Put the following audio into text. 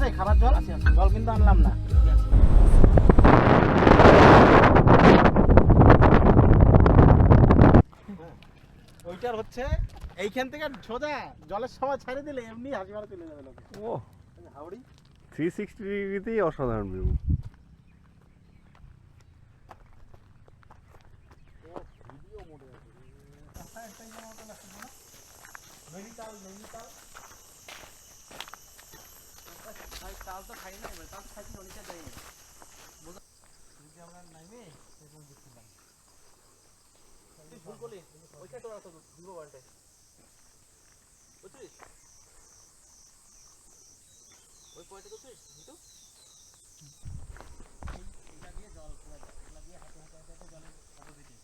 আছে খাবার জল আছে? জল কিন্তু আনলাম না। ওইটার হচ্ছে এইখান থেকে সোজা জলের সময় ছেড়ে দিলে এমনি হাসি মারা চলে যাবে লোকে। ও হাওড়ি 360 ডিগ্রিতেই অসাধারণ ভিউ। ভিডিও মোডে আছে। একটাই মতো লাগছে না? নৈনিতাল ভাই তাল তো খাই না, এবার তাল খাইছি ননিতা যাই না। যদি আমরা নাইমে এরকম দেখছিলাম। তুই ভুল করলি, ওইটা তো রাখো দিব বারটায়। বুঝছিস? ওই পয়েন্টে তো তুই দিতো? এটা দিয়ে জল পুরো এগুলা দিয়ে হাতে জলের ফটো দিতে।